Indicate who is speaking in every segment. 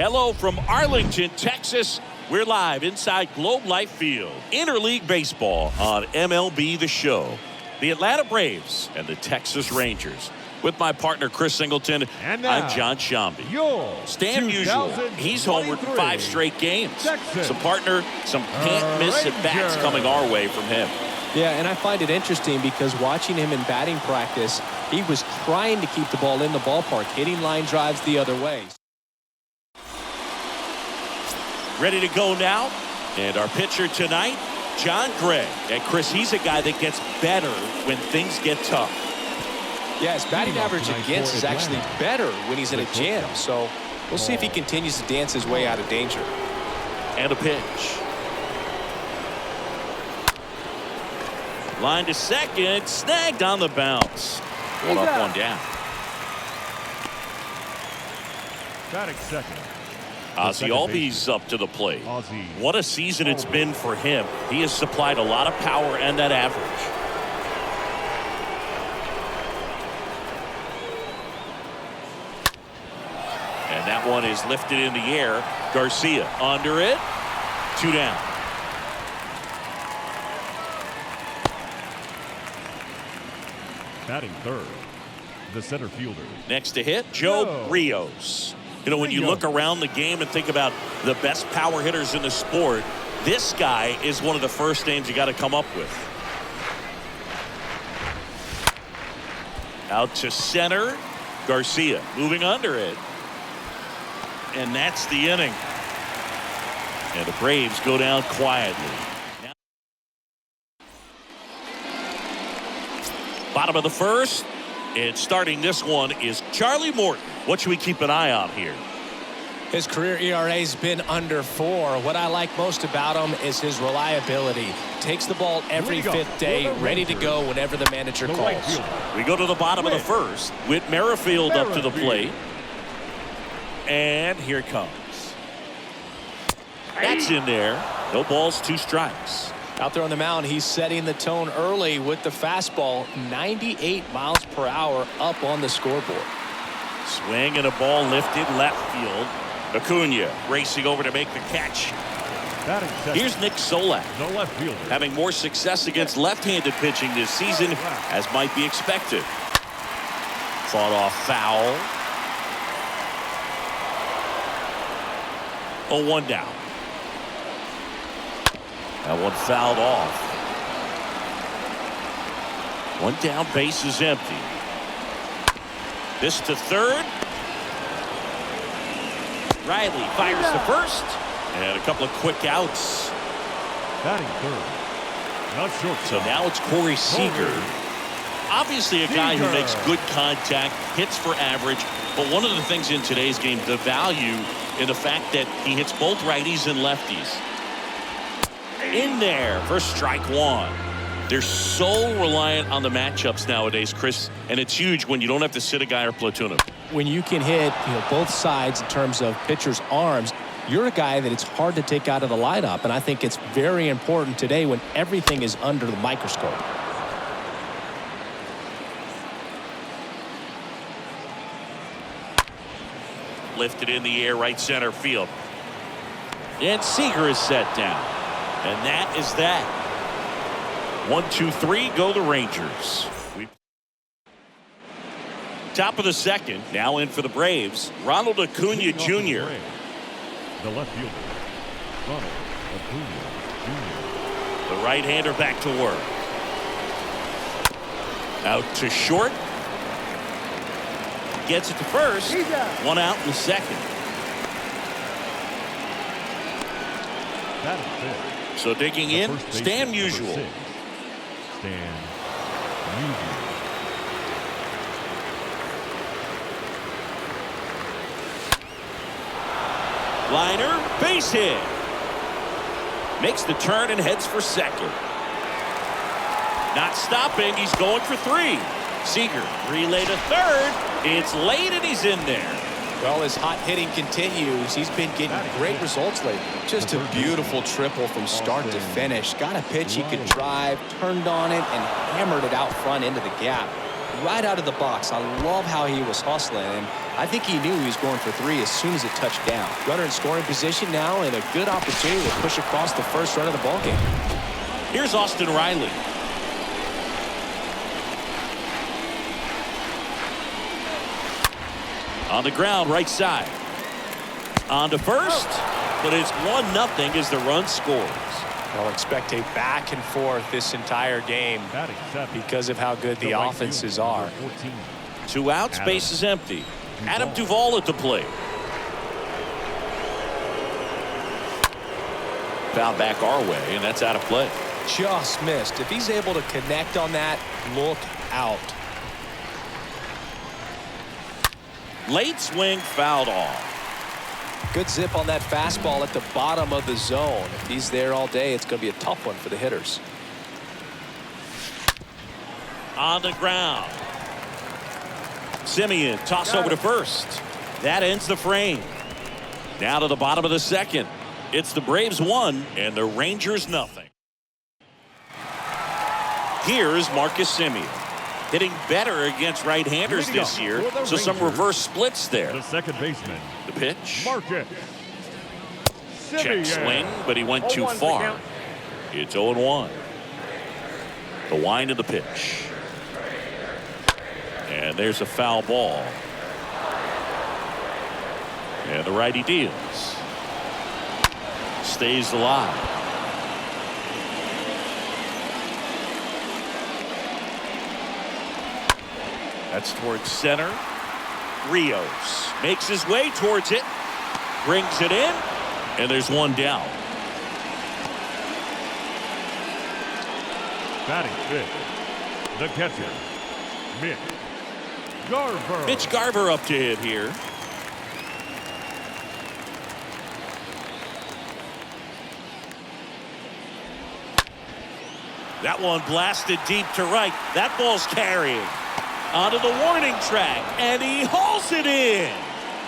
Speaker 1: Hello from Arlington, Texas. We're live inside Globe Life Field. Interleague baseball on MLB The Show. The Atlanta Braves and the Texas Rangers. With my partner, Chris Singleton,
Speaker 2: and now,
Speaker 1: I'm John Sciambi.
Speaker 2: Stan
Speaker 1: Musial, he's homered 5 straight games.
Speaker 2: Texas.
Speaker 1: So, partner, some can't-miss at-bats coming our way from him.
Speaker 3: Yeah, and I find it interesting because watching him in batting practice, he was trying to keep the ball in the ballpark, hitting line drives the other way.
Speaker 1: Ready to go now. And our pitcher tonight, John Gray. And Chris, he's a guy that gets better when things get tough.
Speaker 3: Yeah, his batting average against is actually better when he's in a jam. So we'll see if he continues to dance his way out of danger.
Speaker 1: And a pitch. Line to second, snagged on the bounce. One up, one down.
Speaker 2: Batting second.
Speaker 1: Ozzie Albies up to the plate. What a season it's been for him. He has supplied a lot of power and that average. And that one is lifted in the air. Garcia under it. 2 down.
Speaker 2: Batting third, the center fielder.
Speaker 1: Next to hit, Joe Rios. You know, when you look around the game and think about the best power hitters in the sport, this guy is one of the first names you got to come up with. Out to center, Garcia moving under it. And that's the inning. And the Braves go down quietly. Bottom of the first, and starting this one is Charlie Morton. What should we keep an eye on here?
Speaker 3: His career ERA's been under 4. What I like most about him is his reliability. Takes the ball every 5th day, ready to go whenever the manager calls.
Speaker 1: We go to the bottom of the first with Merrifield up to the plate. And here it comes. That's in there. No balls, 2 strikes.
Speaker 3: Out there on the mound, he's setting the tone early with the fastball. 98 miles per hour up on the scoreboard.
Speaker 1: Swing and a ball lifted left field. Acuna racing over to make the catch. Here's Nick Solak.
Speaker 2: The left fielder.
Speaker 1: Having more success against left-handed pitching this season, as might be expected. Fought off foul. 0-1 down. That one fouled off. 1 down, base is empty. This to third. Riley fires to first. And a couple of quick outs.
Speaker 2: Batting third. Not short.
Speaker 1: So now it's Corey Seager. Obviously a guy who makes good contact, hits for average. But one of the things in today's game, the value in the fact that he hits both righties and lefties. In there for strike 1. They're so reliant on the matchups nowadays, Chris, and it's huge when you don't have to sit a guy or platoon him.
Speaker 3: When you can hit, both sides in terms of pitchers' arms, you're a guy that it's hard to take out of the lineup, and I think it's very important today when everything is under the microscope.
Speaker 1: Lifted in the air, right center field. And Seager is set down. And that is that. 1, 2, 3, go the Rangers. Top of the second, now in for the Braves, Ronald Acuna Jr.
Speaker 2: The left fielder, Ronald Acuna Jr.
Speaker 1: The right-hander back to work. Out to short. Gets it to first. 1 out in the second.
Speaker 2: Batting fifth.
Speaker 1: So digging in, Stan Musial.
Speaker 2: Stan Musial.
Speaker 1: Liner, base hit. Makes the turn and heads for second. Not stopping, he's going for 3. Seager, relay to third. It's late and he's in there.
Speaker 3: Well, as hot hitting continues, he's been getting great results lately. Just a beautiful triple from start to finish. Got a pitch he could drive, turned on it, and hammered it out front into the gap. right out of the box. I love how he was hustling, and I think he knew he was going for 3 as soon as it touched down. Runner in scoring position now, and a good opportunity to push across the first run of the ballgame.
Speaker 1: Here's Austin Riley. On the ground, right side. On to first, but it's 1-0 as the run scores.
Speaker 3: I'll expect a back and forth this entire game because of how good the offenses are.
Speaker 1: 2 outs, base is empty. Adam Duvall at the plate. Foul back our way, and that's out of play.
Speaker 3: Just missed. If he's able to connect on that, look out.
Speaker 1: Late swing, fouled off.
Speaker 3: Good zip on that fastball at the bottom of the zone. If he's there all day, it's going to be a tough one for the hitters.
Speaker 1: On the ground. Simeon, toss over to first. That ends the frame. Now to the bottom of the second. It's the Braves 1 and the Rangers 0. Here's Marcus Simeon. Hitting better against right-handers this year, so some reverse splits there.
Speaker 2: The second baseman.
Speaker 1: The pitch.
Speaker 2: Marcus
Speaker 1: Check swing, but he went too far. It's 0-1. The wind of the pitch. And there's a foul ball. And the righty deals. Stays alive. That's towards center. Rios makes his way towards it. Brings it in. And there's one down.
Speaker 2: Batting fifth, the catcher, Mitch Garver.
Speaker 1: Mitch Garver up to hit here. That one blasted deep to right. That ball's carrying. Onto the warning track, and he hauls it in.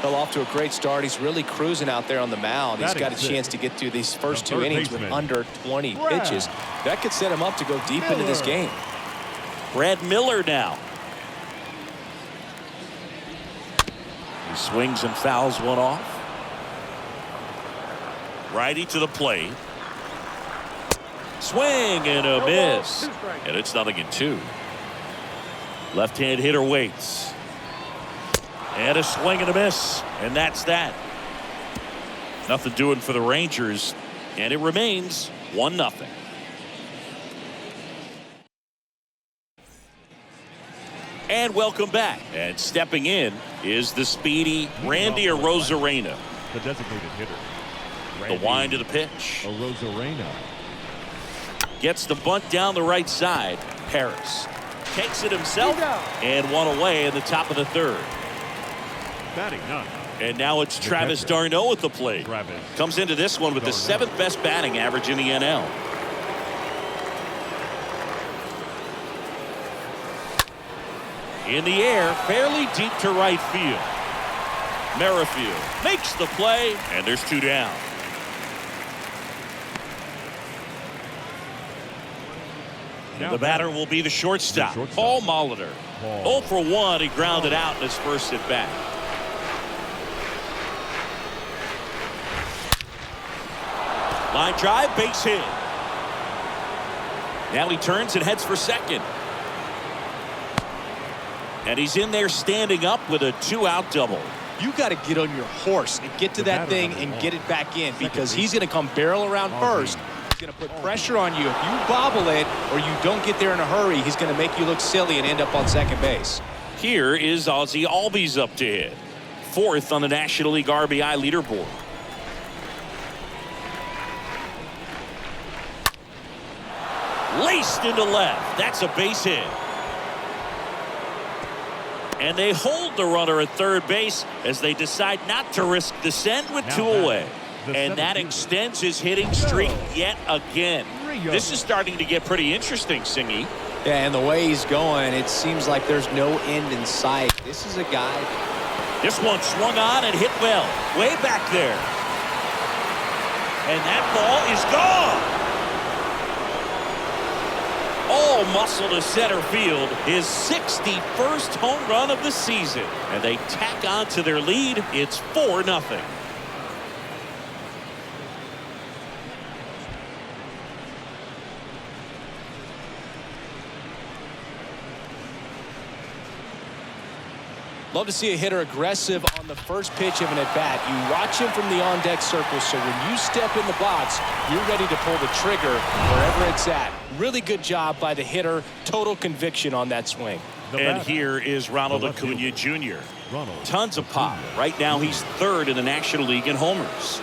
Speaker 3: Well, off to a great start. He's really cruising out there on the mound. He's got a chance to get through these first 2 innings with under 20 pitches. That could set him up to go deep into this game.
Speaker 1: Brad Miller now. He swings and fouls one off. Righty to the plate. Swing and a miss. And it's 0-2. Left-hand hitter waits. And a swing and a miss. And that's that. Nothing doing for the Rangers. And it remains 1-0. And welcome back. And stepping in is the speedy Randy Arozarena.
Speaker 2: The designated hitter.
Speaker 1: The wind to the pitch.
Speaker 2: Arozarena.
Speaker 1: Gets the bunt down the right side. Harris takes it himself and one away in the top of the third.
Speaker 2: Batting 9.
Speaker 1: And now it's Travis d'Arnaud at the plate. Comes into this one with the 7th best batting average in the NL. In the air, fairly deep to right field. Merrifield makes the play, and there's 2 down. The batter will be the shortstop, Paul Molitor. 0 for 1, he grounded out in his first at bat. Line drive, base hit. Now he turns and heads for second. And he's in there standing up with a 2-out double.
Speaker 3: You got to get on your horse and get to that thing and get it back in, because he's going to come barrel around first. He's going to put pressure on you. If you bobble it or you don't get there in a hurry, he's going to make you look silly and end up on second base.
Speaker 1: Here is Ozzie Albies up to hit. 4th on the National League RBI leaderboard. Laced into left. That's a base hit. And they hold the runner at third base as they decide not to risk the send with 2 away. And that extends his hitting streak yet again. This is starting to get pretty interesting, Singy.
Speaker 3: Yeah, and the way he's going, it seems like there's no end in sight. This is a guy.
Speaker 1: This one swung on and hit well. Way back there. And that ball is gone. all muscle to center field. His 61st home run of the season. And they tack on to their lead. It's 4-0.
Speaker 3: Love to see a hitter aggressive on the first pitch of an at-bat. You watch him from the on-deck circle, so when you step in the box, you're ready to pull the trigger wherever it's at. Really good job by the hitter. Total conviction on that swing.
Speaker 1: And here is Ronald Acuna Jr. Tons of pop. Right now he's third in the National League in homers.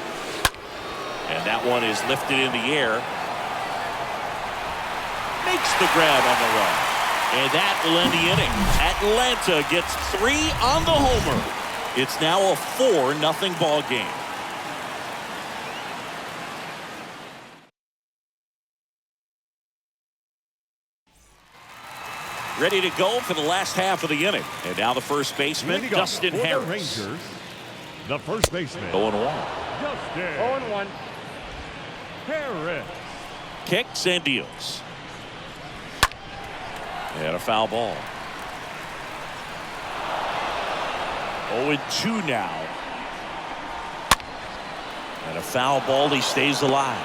Speaker 1: And that one is lifted in the air. Makes the grab on the run. And that will end the inning. Atlanta gets 3 on the homer. It's now a 4-0 ball game. Ready to go for the last half of the inning. And now the first baseman, Dustin Harris.
Speaker 2: Rangers, the first baseman.
Speaker 1: 0-1.
Speaker 2: Dustin
Speaker 4: 0-1.
Speaker 2: Harris.
Speaker 1: Kicks and deals. And a foul ball. 0-2 now. And a foul ball. He stays alive.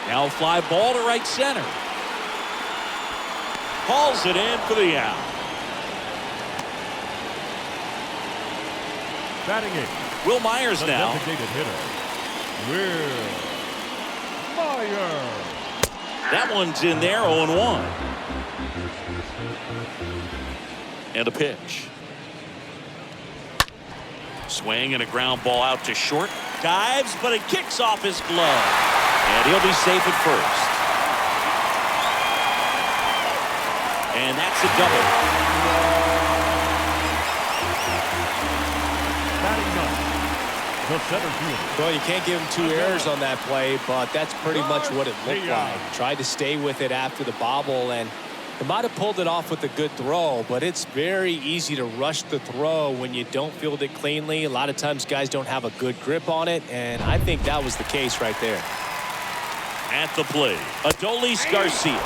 Speaker 1: Now fly ball to right center. Hauls it in for the out.
Speaker 2: Batting eighth.
Speaker 1: Will Myers
Speaker 2: The
Speaker 1: now.
Speaker 2: designated hitter. Will Myers.
Speaker 1: That one's in there, 0-1. And a pitch. Swing and a ground ball out to short. Dives, but it kicks off his glove. And he'll be safe at first. And that's a double.
Speaker 2: Batting ninth. The center fielder.
Speaker 3: Well, you can't give him 2 errors on that play, but that's pretty much what it looked like. Tried to stay with it after the bobble, and he might have pulled it off with a good throw, but it's very easy to rush the throw when you don't field it cleanly. A lot of times guys don't have a good grip on it, and I think that was the case right there.
Speaker 1: At the plate, Adolis Garcia.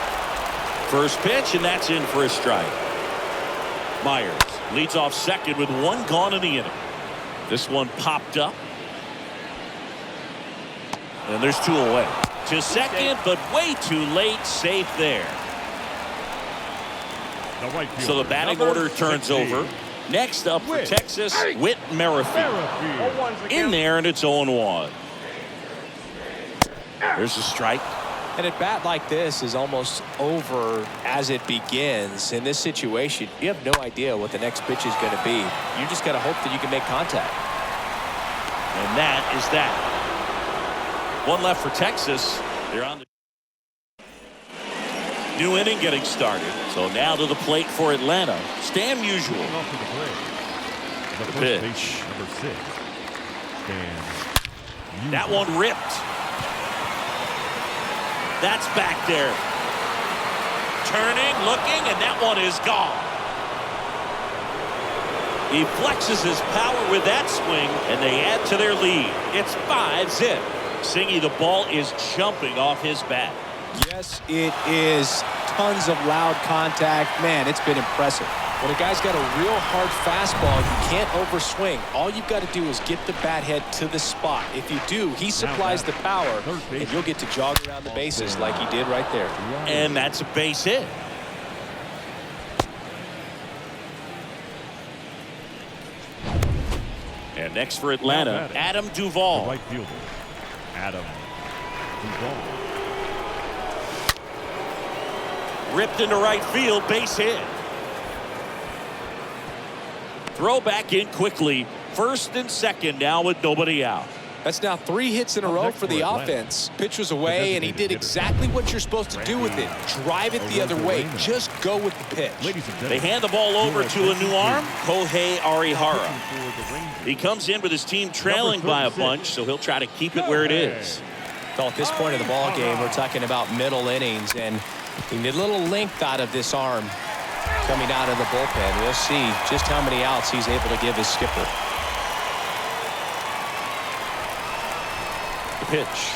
Speaker 1: First pitch, and that's in for a strike. Myers leads off second with 1 gone in the inning. This one popped up. And there's 2 away. To second, but way too late. Safe there.
Speaker 2: The right fielder.
Speaker 1: So the batting order turns
Speaker 2: 16.
Speaker 1: over. Next up for
Speaker 2: Whit.
Speaker 1: Texas, Whit Merrifield.
Speaker 2: Merrifield.
Speaker 1: In there, and it's 0-1. There's a strike.
Speaker 3: An at-bat like this is almost over as it begins. In this situation, you have no idea what the next pitch is going to be. You just got to hope that you can make contact.
Speaker 1: And that is that. 1 left for Texas. They're on the new inning getting started. So now to the plate for Atlanta. Stan Musial.
Speaker 2: Off to the plate. The first
Speaker 1: pitch.
Speaker 2: base, number 6. Stan.
Speaker 1: That one ripped. That's back there. Turning, looking, and that one is gone. He flexes his power with that swing, and they add to their lead. It's 5-zip. Singy, the ball is jumping off his bat.
Speaker 3: Yes, it is. Tons of loud contact. Man, it's been impressive. When a guy's got a real hard fastball, you can't overswing. All you've got to do is get the bat head to the spot. If you do, he supplies the power, and you'll get to jog around the bases like he did right there.
Speaker 1: And that's a base hit. And next for Atlanta, Adam
Speaker 2: The
Speaker 1: Duvall.
Speaker 2: right fielder. Adam Duvall.
Speaker 1: Ripped into right field, base hit. Throw back in quickly. First and second now with nobody out.
Speaker 3: That's now 3 hits in a row for the offense. Pitch was away, and he did exactly what you're supposed to do with it. Drive it the other way. Just go with the pitch.
Speaker 2: Ladies and
Speaker 1: They
Speaker 2: gentlemen,
Speaker 1: hand the ball over to a new arm, Kohei Arihara. He comes in with his team trailing by a bunch, so he'll try to keep it where it is.
Speaker 3: Well, at this point of the ball game, we're talking about middle innings, and we need a little length out of this arm coming out of the bullpen. We'll see just how many outs he's able to give his skipper.
Speaker 1: The pitch.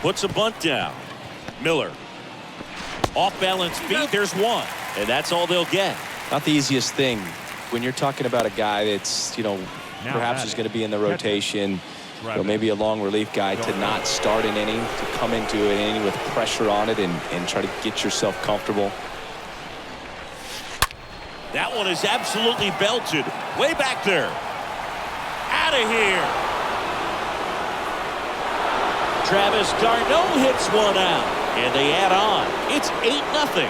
Speaker 1: Puts a bunt down. Miller. Off balance feet. There's one. And that's all they'll get.
Speaker 3: Not the easiest thing when you're talking about a guy that's, perhaps is going to be in the rotation, maybe a long relief guy, to not start an inning, to come into an inning with pressure on it and try to get yourself comfortable.
Speaker 1: That one is absolutely belted. Way back there. Out of here. Travis d'Arnaud hits one out. And they add on. It's 8-0.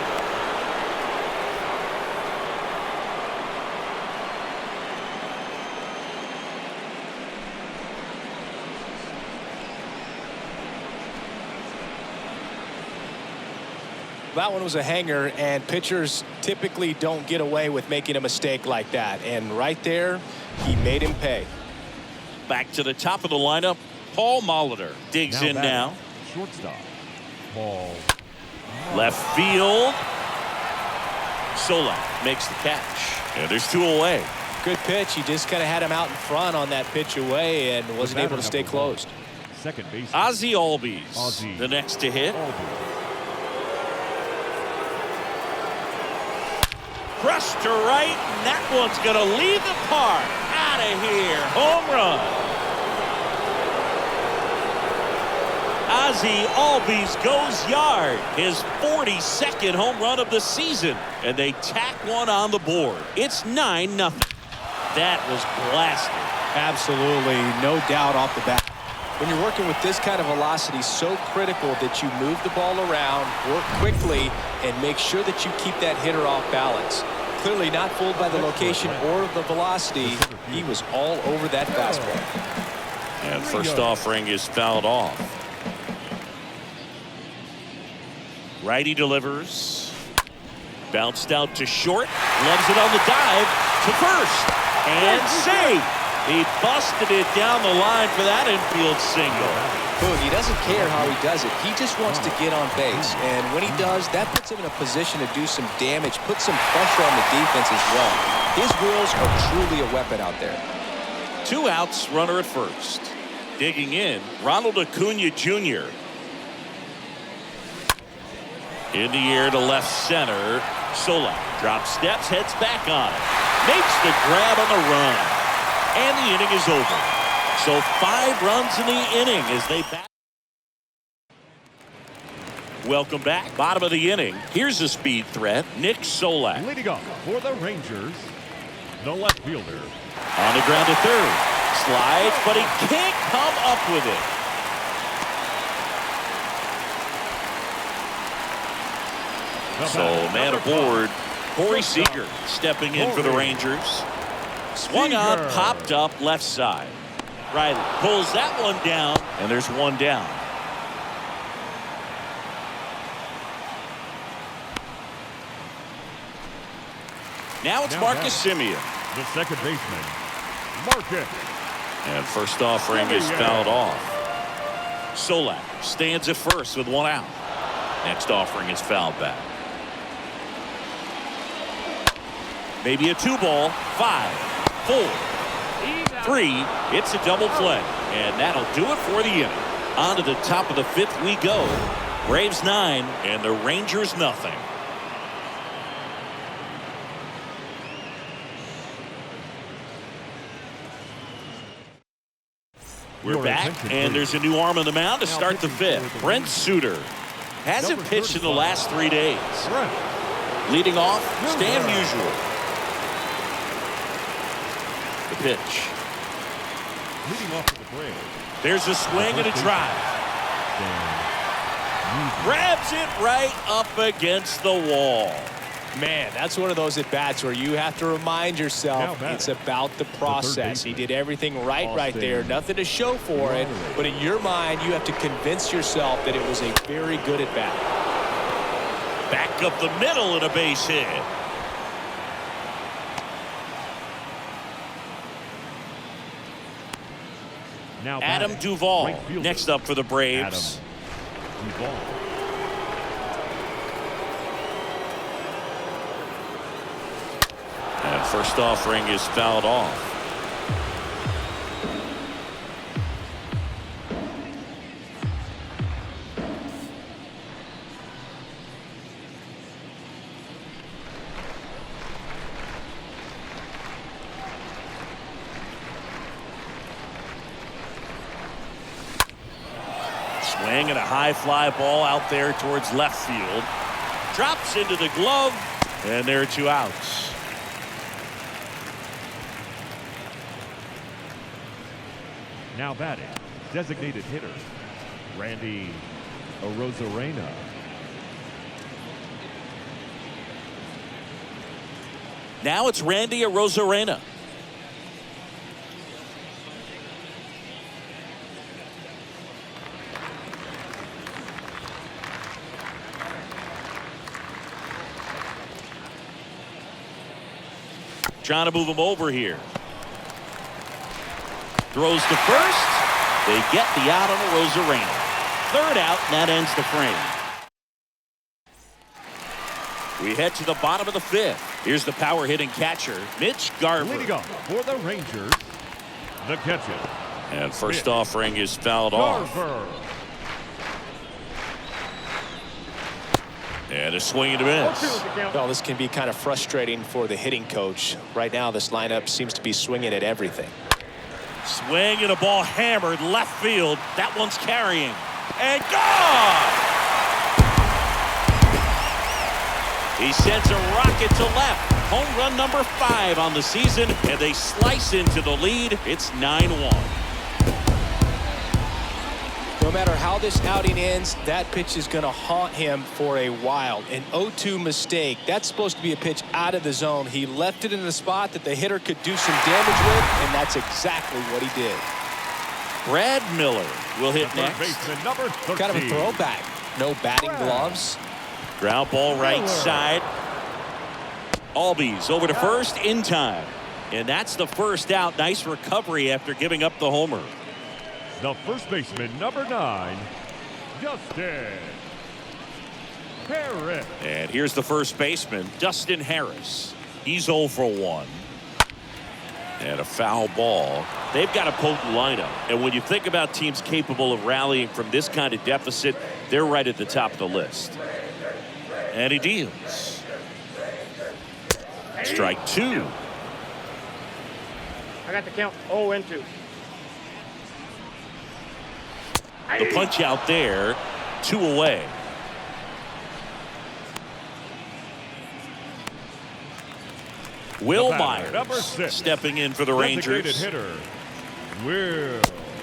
Speaker 3: That one was a hanger, and pitchers typically don't get away with making a mistake like that. And right there, he made him pay.
Speaker 1: Back to the top of the lineup, Paul Molitor digs in now.
Speaker 2: Shortstop, Paul.
Speaker 1: Left field. Solak makes the catch. And there's 2 away.
Speaker 3: Good pitch. He just kind of had him out in front on that pitch away and wasn't able to stay closed.
Speaker 2: Second base.
Speaker 1: Ozzie Albies, the next to hit. Crushed to right, and that one's going to leave the park. Out of here. Home run. Ozzie Albies goes yard. His 42nd home run of the season. And they tack one on the board. It's 9-0. That was blasted.
Speaker 3: Absolutely. No doubt off the bat. When you're working with this kind of velocity, so critical that you move the ball around, work quickly, and make sure that you keep that hitter off balance. Clearly not fooled by the location or the velocity. He was all over that fastball.
Speaker 1: And first offering is fouled off. Righty delivers. Bounced out to short. Loves it on the dive to first. And safe. He busted it down the line for that infield single.
Speaker 3: Boog, he doesn't care how he does it. He just wants to get on base. And when he does, that puts him in a position to do some damage, put some pressure on the defense as well. His wheels are truly a weapon out there.
Speaker 1: 2 outs, runner at first. Digging in, Ronald Acuna Jr. In the air to left center. Solak drops steps, heads back on it. Makes the grab on the run. And the inning is over. So 5 runs in the inning as they back. Welcome back. Bottom of the inning. Here's a speed threat. Nick Solak.
Speaker 2: Leading off for the Rangers, the left fielder.
Speaker 1: On the ground to third. Slides, but he can't come up with it. So man aboard, Corey Seager stepping in for the Rangers. Swung on, popped up left side. Riley pulls that one down, and there's 1 down. Now it's Marcus Semien.
Speaker 2: The second baseman, Marcus.
Speaker 1: And first offering is fouled off. Solak stands at first with 1 out. Next offering is fouled back. Maybe a 2-ball. 5, 4, 3. It's a double play. And that'll do it for the inning. On to the top of the 5th we go. Braves 9 and the Rangers nothing. We're back, and there's a new arm on the mound to start the 5th. Brent Suter hasn't pitched in the last 3 days. Leading off, Stan Musial. The pitch.
Speaker 2: Leading off to the Braves.
Speaker 1: There's a swing and a drive. Grabs it right up against the wall.
Speaker 3: Man, that's one of those at-bats where you have to remind yourself it's about the process. He did everything right there. Nothing to show for it. But in your mind, you have to convince yourself that it was a very good at-bat.
Speaker 1: Back up the middle and a base hit.
Speaker 2: Now
Speaker 1: Adam Duvall next up for the Braves.
Speaker 2: Adam Duvall.
Speaker 1: And first offering is fouled off. Swing and a high fly ball out there towards left field. Drops into the glove, and there are 2 outs.
Speaker 2: Now batting, designated hitter, Randy Arozarena.
Speaker 1: Now it's Randy Arozarena. Trying to move him over here. Throws to first. They get the out on Arozarena. 3rd out, and that ends the frame. We head to the bottom of the 5th. Here's the power hitting catcher, Mitch Garver.
Speaker 2: Leading off for the Rangers, the catcher.
Speaker 1: And first offering is fouled off.
Speaker 2: Garver.
Speaker 1: And a swing and a miss.
Speaker 3: Well, this can be kind of frustrating for the hitting coach. Right now, this lineup seems to be swinging at everything.
Speaker 1: Swing and a ball hammered left field. That one's carrying. And gone! He sends a rocket to left. Home run number 5 on the season, and they slice into the lead. It's 9-1.
Speaker 3: No matter how this outing ends, that pitch is going to haunt him for a while. An 0-2 mistake. That's supposed to be a pitch out of the zone. He left it in the spot that the hitter could do some damage with, and that's exactly what he did.
Speaker 1: Brad Miller will hit next.
Speaker 2: Baseman number 13.
Speaker 3: Kind of a throwback. No batting gloves.
Speaker 1: Ground ball right side. Albies over to first in time. And that's the first out. Nice recovery after giving up the homer.
Speaker 2: The first baseman, number 9, Justin Harris.
Speaker 1: And here's the first baseman, Dustin Harris. He's 0 for 1. And a foul ball. They've got a potent lineup. And when you think about teams capable of rallying from this kind of deficit, they're right at the top of the list. And he deals. Strike 2.
Speaker 4: I got the count 0-2.
Speaker 1: The punch out there, 2 away. Will
Speaker 2: batter, number
Speaker 1: Myers
Speaker 2: 6,
Speaker 1: stepping in for the
Speaker 2: designated
Speaker 1: Rangers.
Speaker 2: hitter, Will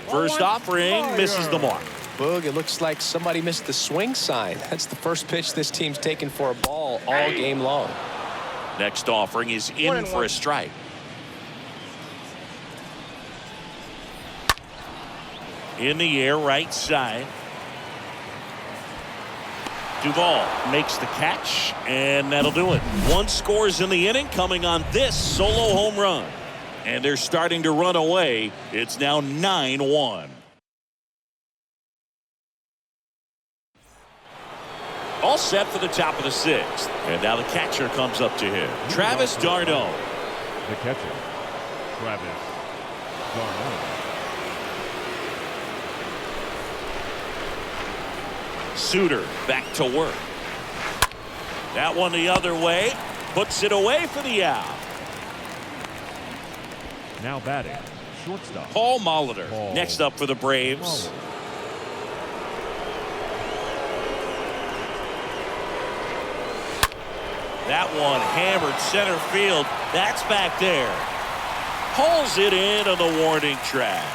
Speaker 1: First offering misses the mark.
Speaker 3: Boog, it looks like somebody missed the swing sign. That's the first pitch this team's taken for a ball all game long.
Speaker 1: Next offering is in for a strike. In the air, right side. Duvall makes the catch, and that'll do it. 1 scores in the inning, coming on this solo home run. And they're starting to run away. It's now 9-1. All set for the top of the 6th. And now the catcher comes up to him. Travis d'Arnaud.
Speaker 2: The catcher, Travis d'Arnaud.
Speaker 1: Suter back to work. That one the other way. Puts it away for the out.
Speaker 2: Now batting, shortstop,
Speaker 1: Paul Molitor
Speaker 2: Paul
Speaker 1: next up for the Braves. That one hammered center field. That's back there. Pulls it in on the warning track.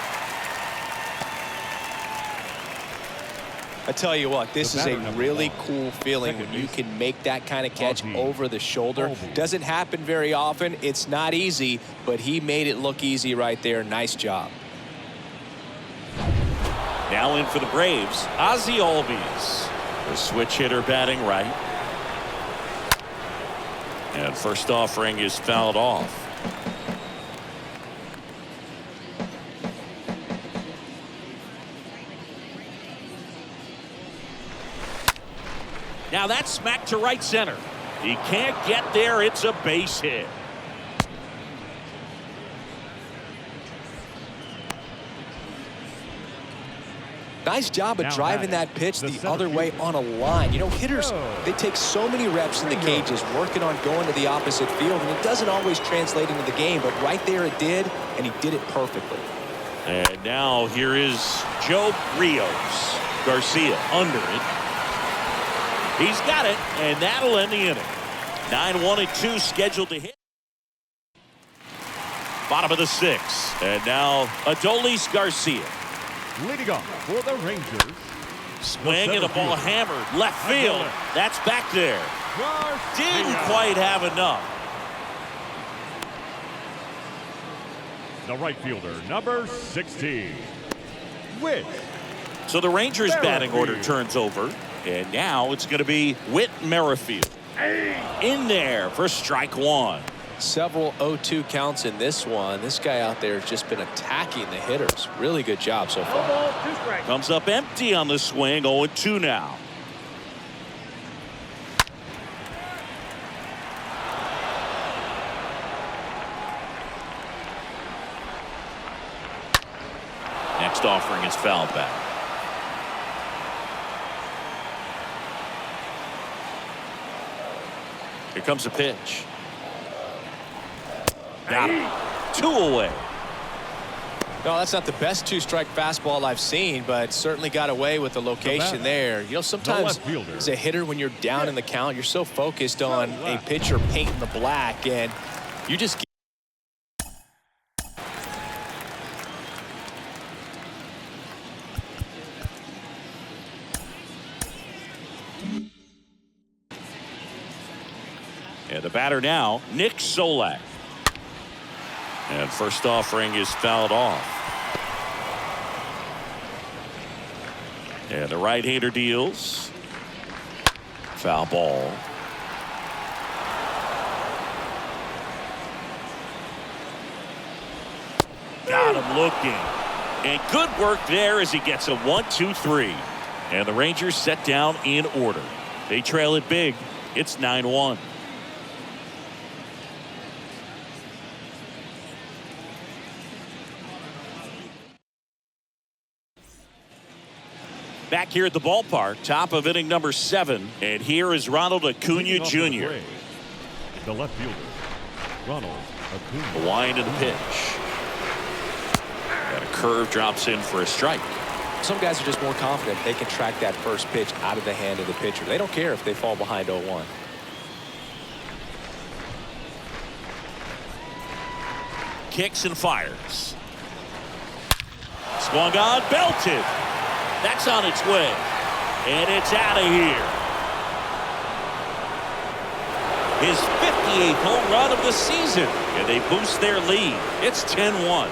Speaker 3: I tell you what, this is a really cool feeling when you can make that kind of catch over the shoulder. Doesn't happen very often. It's not easy, but he made it look easy right there. Nice job.
Speaker 1: Now in for the Braves, Ozzie Albies. The switch hitter batting right. And first offering is fouled off. Now that's smacked to right center. He can't get there. It's a base hit.
Speaker 3: Nice job of driving that pitch the other way on a line. You know, hitters, they take so many reps in the cages working on going to the opposite field, and it doesn't always translate into the game, but right there it did, and he did it perfectly.
Speaker 1: And now here is Joe Rios. Garcia under it. He's got it, and that'll end the inning. 9-1-2 scheduled to hit. Bottom of the 6th. And now Adolis Garcia.
Speaker 2: Leading off for the Rangers.
Speaker 1: Swing and a ball hammered. Left field. That's back there. Didn't quite have enough.
Speaker 2: The right fielder, number 16. Whit.
Speaker 1: So the Rangers batting order turns over. And now it's going to be Whit Merrifield. In there for strike 1.
Speaker 3: Several 0-2 counts in this one. This guy out there has just been attacking the hitters. Really good job so far.
Speaker 1: Comes up empty on the swing. 0-2 now. Next offering is fouled back. Here comes a pitch. Got him. 2 away.
Speaker 3: No, that's not the best 2-strike fastball I've seen, but certainly got away with the location there. You know, sometimes as a hitter, when you're down in the count, you're so focused on a pitcher painting the black, and you just get.
Speaker 1: And the batter now, Nick Solak. And first offering is fouled off. And the right-hander deals. Foul ball. Got him looking. And good work there as he gets a 1-2-3. And the Rangers set down in order. They trail it big. It's 9-1. Back here at the ballpark, top of inning number 7. And here is Ronald Acuna Jr.
Speaker 2: The left fielder, Ronald Acuna.
Speaker 1: The wind of the pitch. And a curve drops in for a strike.
Speaker 3: Some guys are just more confident they can track that first pitch out of the hand of the pitcher. They don't care if they fall behind 0-1.
Speaker 1: Kicks and fires. Swung on, belted. That's on its way. And it's out of here. His 58th home run of the season. And they boost their lead. It's 10-1.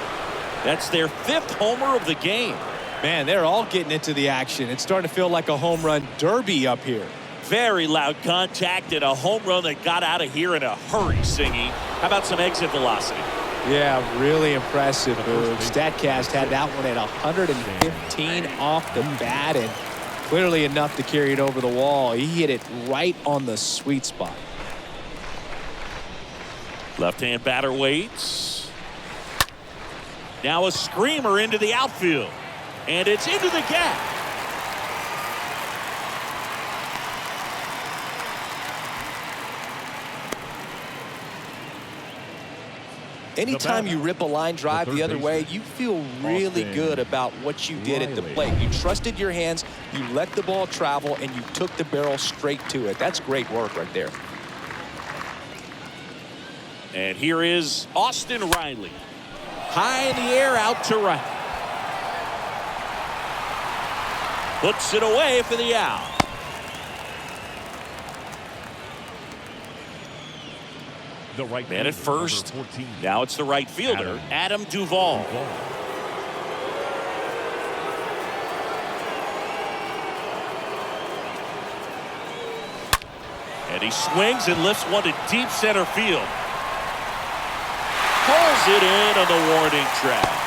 Speaker 1: That's their 5th homer of the game.
Speaker 3: Man, they're all getting into the action. It's starting to feel like a home run derby up here.
Speaker 1: Very loud contact and a home run that got out of here in a hurry, Singy. How about some exit velocity?
Speaker 3: Yeah, really impressive move. StatCast had that one at 115 off the bat, and clearly enough to carry it over the wall. He hit it right on the sweet spot.
Speaker 1: Left-hand batter waits. Now a screamer into the outfield. And it's into the gap.
Speaker 3: Anytime you rip a line drive the other way, you feel really good about what you did at the plate. You trusted your hands, you let the ball travel, and you took the barrel straight to it. That's great work right there.
Speaker 1: And here is Austin Riley. High in the air, out to right. Puts it away for the out.
Speaker 2: The right
Speaker 1: man at first. Now it's the right fielder, Adam Duvall. And he swings and lifts one to deep center field. Pulls it in on the warning track.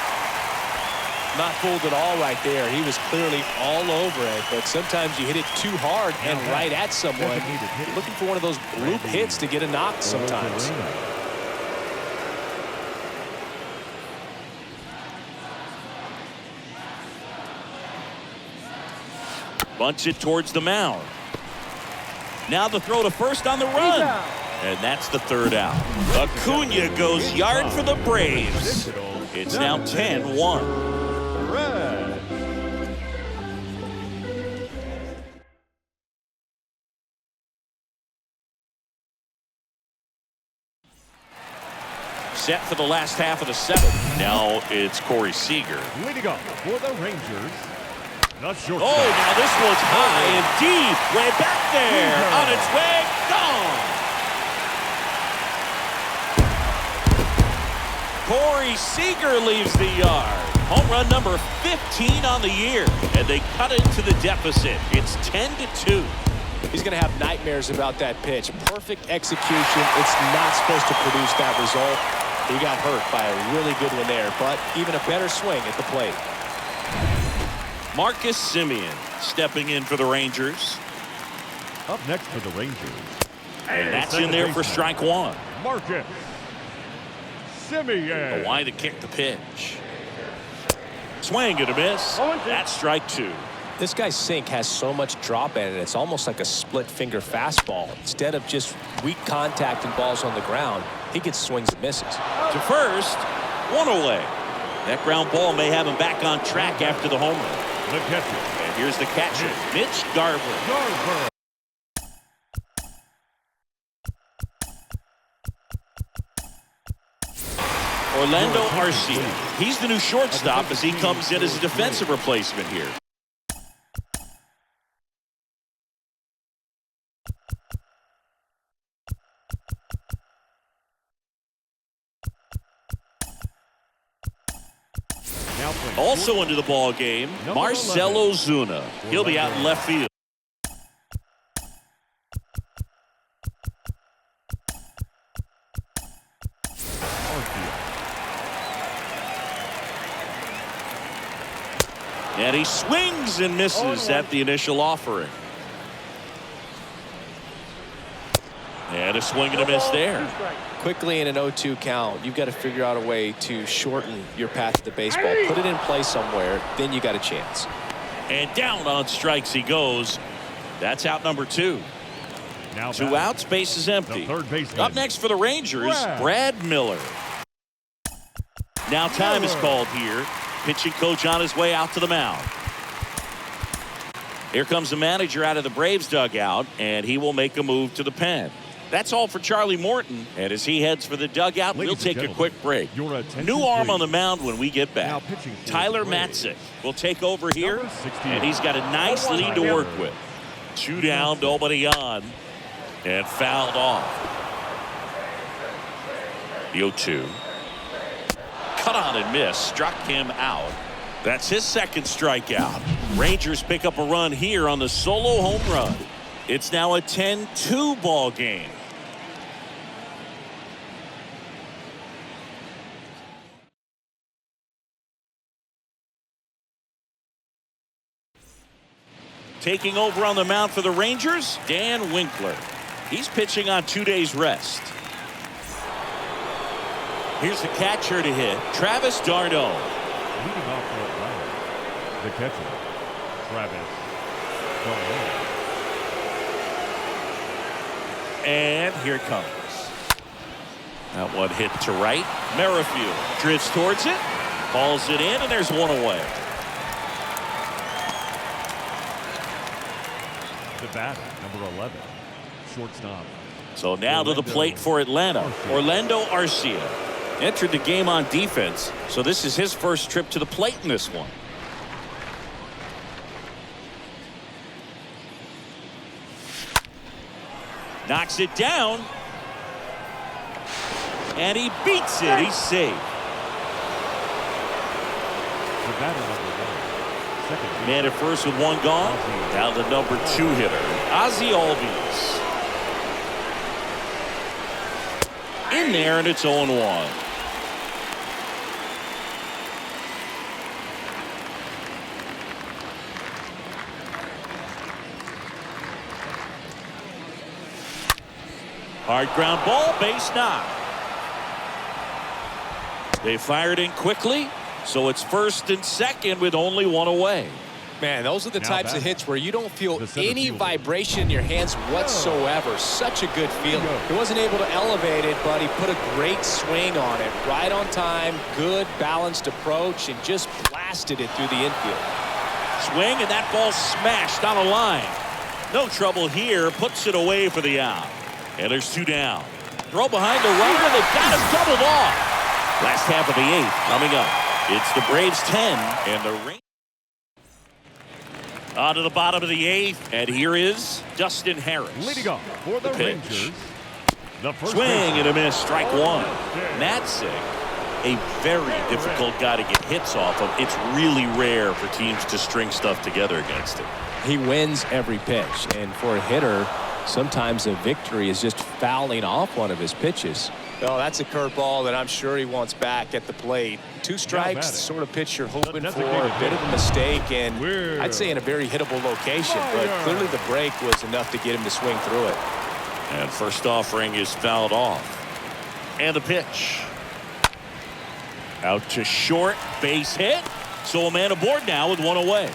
Speaker 3: Not fooled at all right there. He was clearly all over it, but sometimes you hit it too hard and right at someone. Looking for one of those bloop hits to get a knock sometimes.
Speaker 1: Bunts it towards the mound. Now the throw to first on the run. And that's the 3rd out. Acuna goes yard for the Braves. It's now 10-1. set for the last half of the seventh. Now it's Corey Seager.
Speaker 2: Leading up for the Rangers, the shortstop.
Speaker 1: Oh, now this one's high and deep. Way back there. On its way. Gone. Corey Seager leaves the yard. Home run number 15 on the year. And they cut it to the deficit. It's 10-2.
Speaker 3: He's going to have nightmares about that pitch. Perfect execution. It's not supposed to produce that result. He got hurt by a really good one there, but even a better swing at the plate.
Speaker 1: Marcus Semien stepping in for the Rangers.
Speaker 2: Up next for the Rangers.
Speaker 1: And that's in there for strike one.
Speaker 2: Marcus Semien.
Speaker 1: The line to kick the pitch. Swing and a miss. That's strike two.
Speaker 3: This guy's sink has so much drop in it, it's almost like a split finger fastball. Instead of just weak contact and balls on the ground, he gets swings and misses.
Speaker 1: To first, one away. That ground ball may have him back on track after the home run.
Speaker 2: The catcher.
Speaker 1: And here's the catcher, Mitch Garver.
Speaker 2: Garver.
Speaker 1: Orlando Arcia. He's the new shortstop as he comes in as a defensive replacement here. Also into the ball game, Marcell Ozuna. He'll be out in left field. And he swings and misses at the initial offering. And a swing and a miss there.
Speaker 3: Quickly in an 0-2 count, you've got to figure out a way to shorten your path to the baseball. Put it in play somewhere, then you got a chance.
Speaker 1: And down on strikes he goes. That's out number two.
Speaker 2: Now
Speaker 1: two outs, base is empty. Up next for the Rangers, Brad Miller. Now time is called here. Pitching coach on his way out to the mound. Here comes the manager out of the Braves dugout, and he will make a move to the pen. That's all for Charlie Morton. And as he heads for the dugout, we'll take a quick break. New arm on the mound when we get back. Tyler Matzek will take over here, and he's got a nice lead to work with. 2 down, nobody on, and fouled off. The 0-2. Cut on and miss, struck him out. That's his second strikeout. Rangers pick up a run here on the solo home run. It's now a 10-2 ball game. Taking over on the mound for the Rangers, Dan Winkler. He's pitching on 2 days rest. Here's the catcher to hit, Travis d'Arnaud.
Speaker 2: Leading off for Atlanta, the catcher, Travis d'Arnaud.
Speaker 1: And here it comes. That one hit to right. Merrifield drifts towards it, balls it in, and there's one away.
Speaker 2: The bat, number 11, shortstop.
Speaker 1: So now to the plate for Atlanta, Orlando Arcia. Entered the game on defense, so this is his first trip to the plate in this one. Knocks it down. And he beats it. He's safe.
Speaker 2: The batter, number 1, second.
Speaker 1: Man at first with one gone. Down the number 2 hitter, Ozzie Albies. In there, and it's 0-1. Hard ground ball, base knock. They fired in quickly, so it's first and second with only one away.
Speaker 3: Man, those are the types of hits where you don't feel any
Speaker 2: fielder.
Speaker 3: vibration in your hands whatsoever. Such a good feeling. He wasn't able to elevate it, but he put a great swing on it. Right on time, good balanced approach, and just blasted it through the infield.
Speaker 1: Swing, and that ball smashed on a line. No trouble here, puts it away for the out. And there's 2 down. Throw behind the runner, they've got him doubled off. Last half of the 8th coming up. It's the Braves 10 and the Rangers. On to the bottom of the 8th, and here is Dustin Harris.
Speaker 2: Leading off for the Rangers. The first
Speaker 1: Swing and a miss, strike one. Matzek, a very difficult guy to get hits off of. It's really rare for teams to string stuff together against him.
Speaker 3: He wins every pitch, and for a hitter, sometimes a victory is just fouling off one of his pitches. Well, that's a curveball that I'm sure he wants back at the plate. 2 strikes, the sort of pitch you're hoping for, a bit of a mistake, and I'd say in a very hittable location, but clearly the break was enough to get him to swing through it.
Speaker 1: And first offering is fouled off. And the pitch. Out to short, base hit. So a man aboard now with 1 away.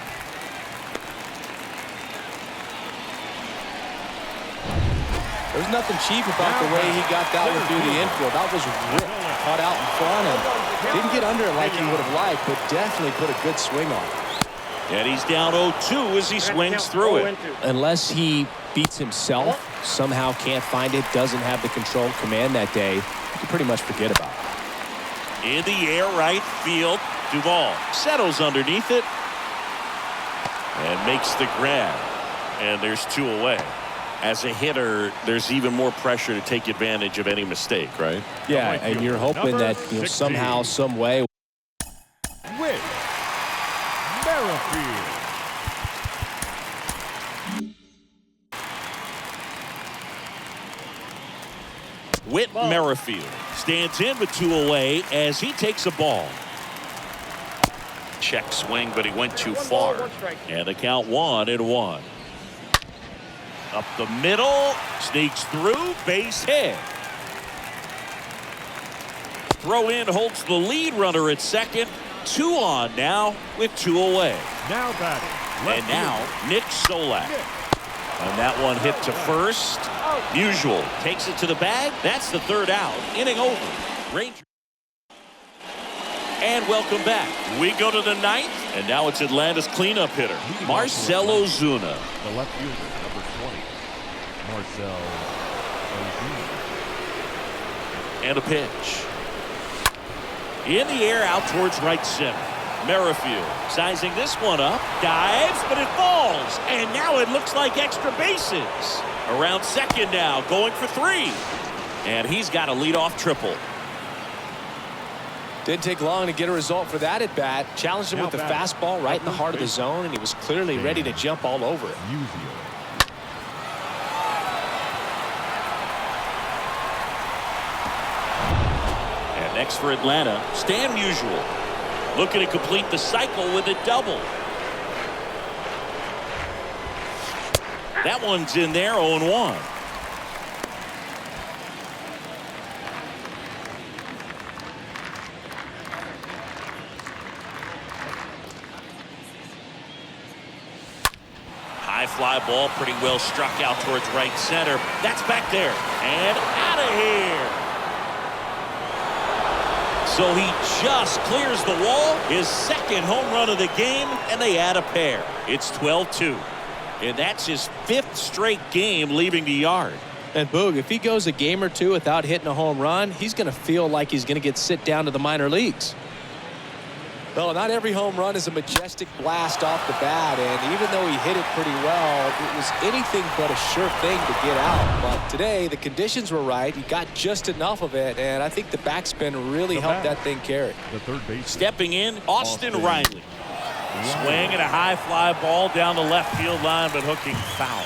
Speaker 3: There's nothing cheap about the way he got that one through the infield. That was ripped, caught out in front, and didn't get under it like he would have liked, but definitely put a good swing on it.
Speaker 1: And he's down 0-2 as he swings through it.
Speaker 3: Unless he beats himself, somehow can't find it, doesn't have the control command that day, you can pretty much forget about it.
Speaker 1: In the air, right field. Duvall settles underneath it and makes the grab. And there's 2 away. As a hitter, there's even more pressure to take advantage of any mistake, right?
Speaker 3: Yeah, and you're hoping that somehow, some way.
Speaker 2: Whit Merrifield.
Speaker 1: Whit Merrifield stands in with 2 away as he takes a ball. Check swing, but he went too far. And the count 1-1. Up the middle, sneaks through, base hit. Throw in holds the lead runner at second. 2 on now with 2 away.
Speaker 2: Now batting.
Speaker 1: And now Nick Solak. And that one hit to first. Musial takes it to the bag. That's the 3rd out. Inning over. Rangers. And welcome back. We go to the 9th, and now it's Atlanta's cleanup hitter, Marcell Ozuna.
Speaker 2: The left fielder, number 20, Marcell Ozuna.
Speaker 1: And a pitch. In the air out towards right center. Merrifield sizing this one up. Dives, but it falls. And now it looks like extra bases. Around second now, going for 3. And he's got a leadoff triple.
Speaker 3: Didn't take long to get a result for that at bat. Challenged him with the fastball right in the heart of the zone, and he was clearly ready to jump all over it.
Speaker 1: And next for Atlanta, Stan Musial. Looking to complete the cycle with a double. That one's in there, 0-1. High fly ball, pretty well struck out towards right center. That's back there and out of here. So he just clears the wall, his 2nd home run of the game, and they add a pair. It's 12-2. And that's his 5th straight game leaving the yard.
Speaker 3: And Boog, if he goes a game or 2 without hitting a home run, he's going to feel like he's going to get sit down to the minor leagues. Well, not every home run is a majestic blast off the bat, and even though he hit it pretty well, it was anything but a sure thing to get out. But today, the conditions were right. He got just enough of it, and I think the backspin really helped that thing carry.
Speaker 2: The third base.
Speaker 1: Stepping in, Austin Riley. Swing and a high fly ball down the left field line, but hooking foul.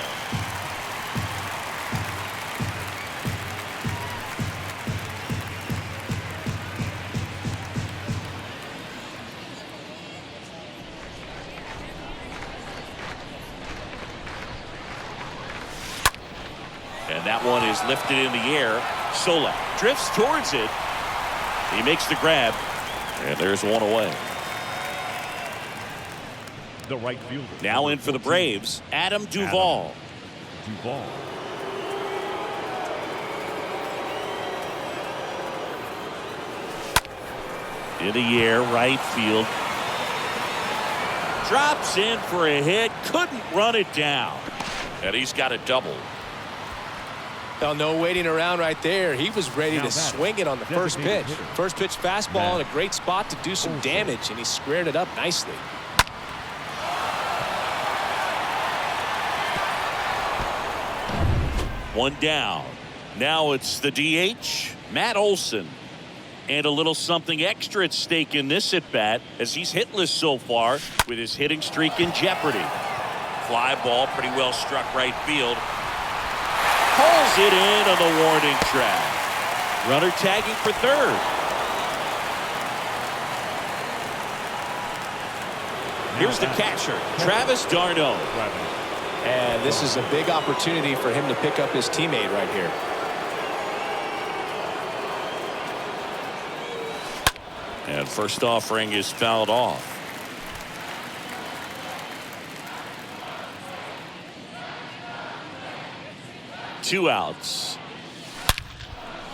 Speaker 1: And that one is lifted in the air. Solak drifts towards it. He makes the grab, and there's 1 away.
Speaker 2: The right fielder.
Speaker 1: Now in for the Braves, Adam Duvall.
Speaker 2: Duvall.
Speaker 1: In the air, right field. Drops in for a hit, couldn't run it down. And he's got a double.
Speaker 3: Well, no waiting around right there. He was ready to swing it on the first pitch. First pitch fastball in a great spot to do some damage, and he squared it up nicely.
Speaker 1: One down. Now it's the DH, Matt Olson. And a little something extra at stake in this at-bat as he's hitless so far with his hitting streak in jeopardy. Fly ball pretty well struck right field. Pulls it in on the warning track. Runner tagging for third. Here's the catcher, Travis d'Arnaud.
Speaker 3: And this is a big opportunity for him to pick up his teammate right here.
Speaker 1: And first offering is fouled off. Two outs.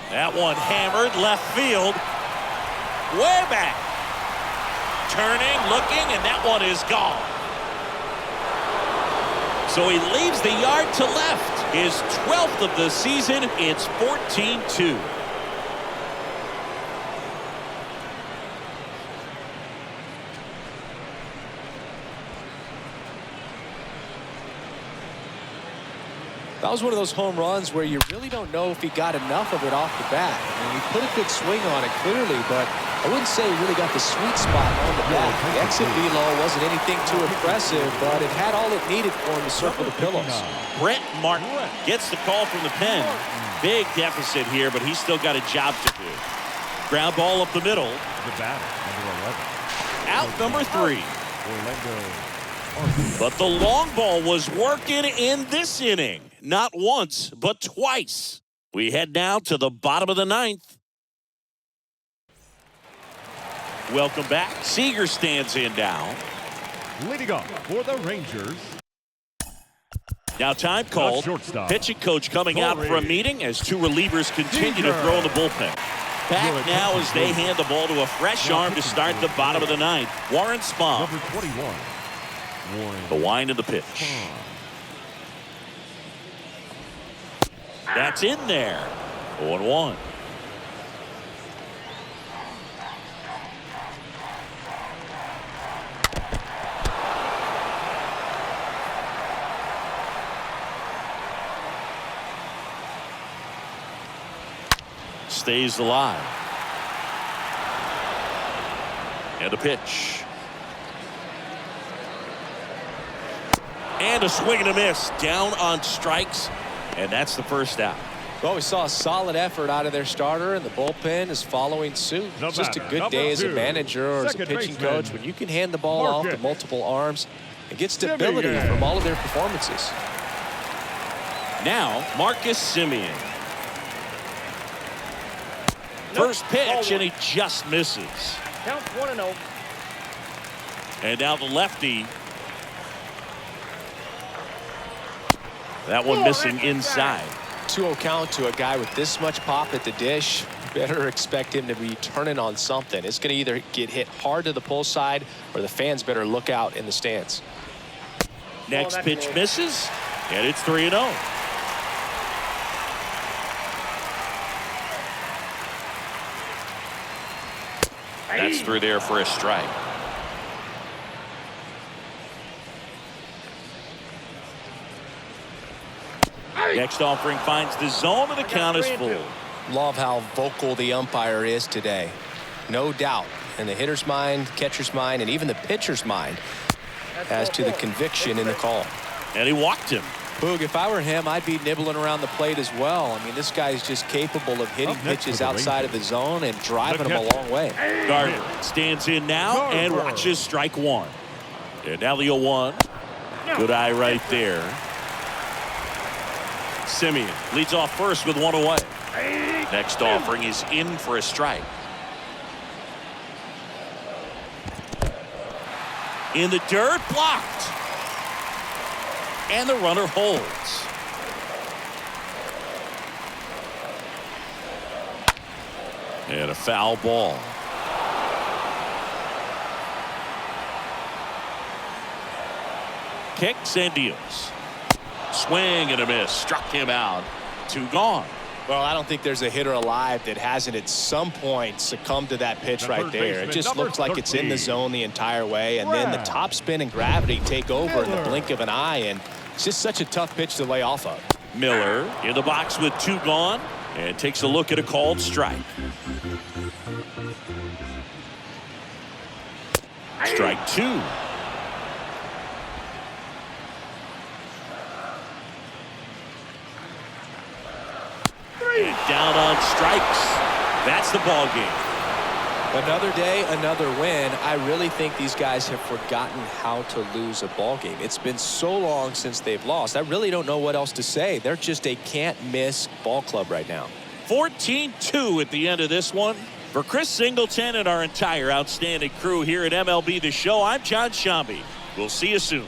Speaker 1: That one hammered left field. Way back. Turning, looking, and that one is gone. So he leaves the yard to left. His 12th of the season. It's 14-2.
Speaker 3: That was one of those home runs where you really don't know if he got enough of it off the bat. I mean, he put a good swing on it clearly, but I wouldn't say he really got the sweet spot on the bat. The exit velo wasn't anything too impressive, but it had all it needed for him to circle the pillows.
Speaker 1: Brett Martin gets the call from the pen. Big deficit here, but he's still got a job to do. Ground ball up the middle.
Speaker 2: The batter, number 11.
Speaker 1: Out number 3.
Speaker 2: Orlando.
Speaker 1: But the long ball was working in this inning. Not once, but twice. We head now to the bottom of the 9th. Welcome back. Seager stands in now.
Speaker 2: Leading off for the Rangers.
Speaker 1: Now time called. Pitching coach coming out for a meeting as two relievers continue to throw in the bullpen. Back now as they hand the ball to a fresh arm to start the bottom of the 9th. Warren Spahn.
Speaker 2: Number 21.
Speaker 1: The wind of the pitch. That's in there. 0-1. Stays alive. And a pitch. And a swing and a miss. Down on strikes. And that's the first out.
Speaker 3: Well, we saw a solid effort out of their starter, and the bullpen is following suit. It's just a good day as a manager or as a pitching coach when you can hand the ball off to multiple arms and get stability from all of their performances.
Speaker 1: Now, Marcus Semien. First pitch, and he just misses.
Speaker 4: Count 1-0.
Speaker 1: And now the lefty. That one missing inside.
Speaker 3: 2-0 count to a guy with this much pop at the dish. Better expect him to be turning on something. It's going to either get hit hard to the pull side or the fans better look out in the stands.
Speaker 1: Next pitch misses, and it's 3-0. That's through there for a strike. Next offering finds the zone, and the count is full.
Speaker 3: Love how vocal the umpire is today. No doubt in the hitter's mind, catcher's mind, and even the pitcher's mind as to the conviction in the call.
Speaker 1: And he walked him.
Speaker 3: Boog, if I were him, I'd be nibbling around the plate as well. I mean, this guy's just capable of hitting pitches outside of the zone and driving them a long way.
Speaker 1: Gardner stands in now and watches strike one. And now the 0-1. Good eye right there. Semien leads off first with one away. Next offering is in for a strike. In the dirt, blocked. And the runner holds. And a foul ball. Kicks and deals. Swing and a miss. Struck him out. 2 gone.
Speaker 3: Well, I don't think there's a hitter alive that hasn't at some point succumbed to that pitch right there. It just looks like it's in the zone the entire way, and then the top spin and gravity take over in the blink of an eye, and it's just such a tough pitch to lay off of.
Speaker 1: Miller in the box with 2 gone and takes a look at a called strike. Strike 2. And down on strikes. That's the ball game.
Speaker 3: Another day, another win. I really think these guys have forgotten how to lose a ball game. It's been so long since they've lost. I really don't know what else to say. They're just a can't-miss ball club right now.
Speaker 1: 14-2 at the end of this one. For Chris Singleton and our entire outstanding crew here at MLB The Show, I'm John Shambi. We'll see you soon.